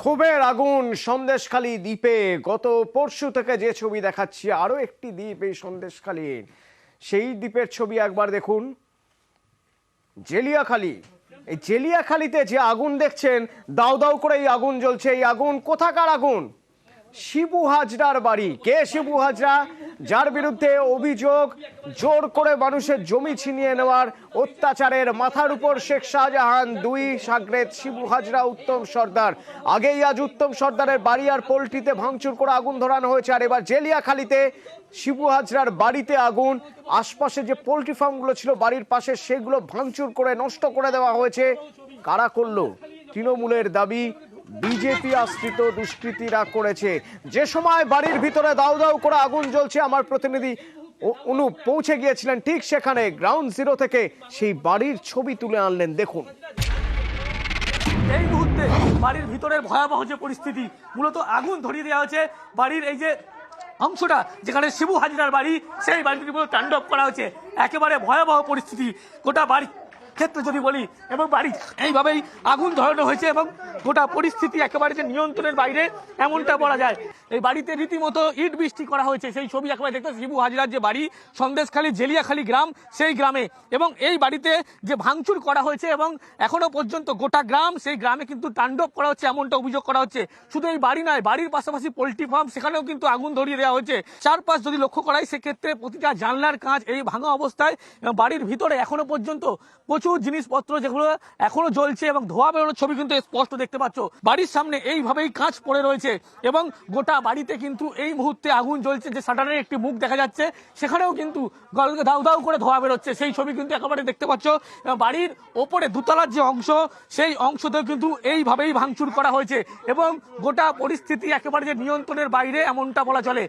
ক্ষোভের আগুন সন্দেশখালী দ্বীপে। গত পরশু থেকে যে ছবি দেখাচ্ছি, আরো একটি দ্বীপ এই সন্দেশখালীর, সেই দ্বীপের ছবি একবার দেখুন। জেলিয়াখালী, এই জেলিয়াখালীতে যে আগুন দেখছেন, দাউ দাউ করে এই আগুন জ্বলছে। এই আগুন কোথাকার আগুন? শিবু হাজরার বাড়ি। কে শিবু হাজরা? যার বিরুদ্ধে অভিযোগ জোর করে মানুষের জমি ছিনিয়ে নেওয়ার অত্যাচারের, মাথার উপর শেখ শাহজাহান, দুই সাগরেদ শিবু হাজরা, উত্তম সর্দার। আগেই আজ উত্তম সর্দারের বাড়ি আর পোল্ট্রিতে ভাঙচুর করে আগুন ধরানো হয়েছে। আর এবার জেলিয়াখালীতে শিবু হাজরার বাড়িতে আগুন। আশপাশে যে পোল্ট্রি ফার্মগুলো ছিল বাড়ির পাশে, সেগুলো ভাঙচুর করে নষ্ট করে দেওয়া হয়েছে। কারা করলো? তৃণমূলের দাবি বিজেপি আশ্রিত দুষ্কৃতীরা করেছে। যে সময় বাড়ির ভিতরে দাউ দাউ করে আগুন জ্বলছে, আমার প্রতিনিধি অনুপ পৌঁছে গিয়েছিলেন ঠিক সেখানে, গ্রাউন্ড জিরো থেকে সেই বাড়ির ছবি তুলে আনলেন। দেখুন এই মুহূর্তে বাড়ির ভিতরের ভয়াবহ যে পরিস্থিতি, মূলত আগুন ধরিয়ে দেওয়া হয়েছে বাড়ির এই যে অংশটা যেখানে শিবু হাজরার বাড়ি, সেই বাড়িটি পুরো তাণ্ডব করা হয়েছে। একেবারে ভয়াবহ পরিস্থিতি গোটা বাড়ি ক্ষেত্রে যদি বলি, এবং বাড়ি এইভাবেই আগুন ধরানো হয়েছে এবং গোটা পরিস্থিতি একেবারে যে নিয়ন্ত্রণের বাইরে এমনটা বলা যায়। এই বাড়িতে রীতিমতো ইট বৃষ্টি করা হয়েছে। সেই ছবি একেবারে দেখতে, শিবু হাজরার যে বাড়ি সন্দেশখালী জেলিয়াখালী গ্রাম, সেই গ্রামে। এবং এই বাড়িতে যে ভাঙচুর করা হয়েছে এবং এখনো পর্যন্ত গোটা গ্রাম, সেই গ্রামে কিন্তু তাণ্ডব করা হচ্ছে এমনটা অভিযোগ করা হচ্ছে। শুধু এই বাড়ি নয়, বাড়ির পাশাপাশি পোল্ট্রি ফার্ম, সেখানেও কিন্তু আগুন ধরিয়ে দেওয়া হয়েছে। চারপাশ যদি লক্ষ্য করা হয়, সেক্ষেত্রে প্রতিটা জানলার কাঁচ এই ভাঙা অবস্থায়। বাড়ির ভিতরে এখনো পর্যন্ত প্রচুর জিনিসপত্র যেগুলো এখনো জ্বলছে এবং ধোয়া বেরোনোর ছবি কিন্তু স্পষ্ট দেখতে পাচ্ছ। বাড়ির সামনে এইভাবেই কাঁচ পড়ে রয়েছে এবং গোটা বাড়িতে কিন্তু এই মুহূর্তে আগুন জ্বলছে। যে শাটারের একটি মুখ দেখা যাচ্ছে, সেখানেও কিন্তু দাউ দাউ করে ধোয়া বেরোচ্ছে, সেই ছবি কিন্তু একেবারে দেখতে পাচ্ছ। বাড়ির ওপরে দোতলার যে অংশ, সেই অংশতেও কিন্তু এইভাবেই ভাঙচুর করা হয়েছে এবং গোটা পরিস্থিতি একেবারে যে নিয়ন্ত্রণের বাইরে এমনটা বলা চলে।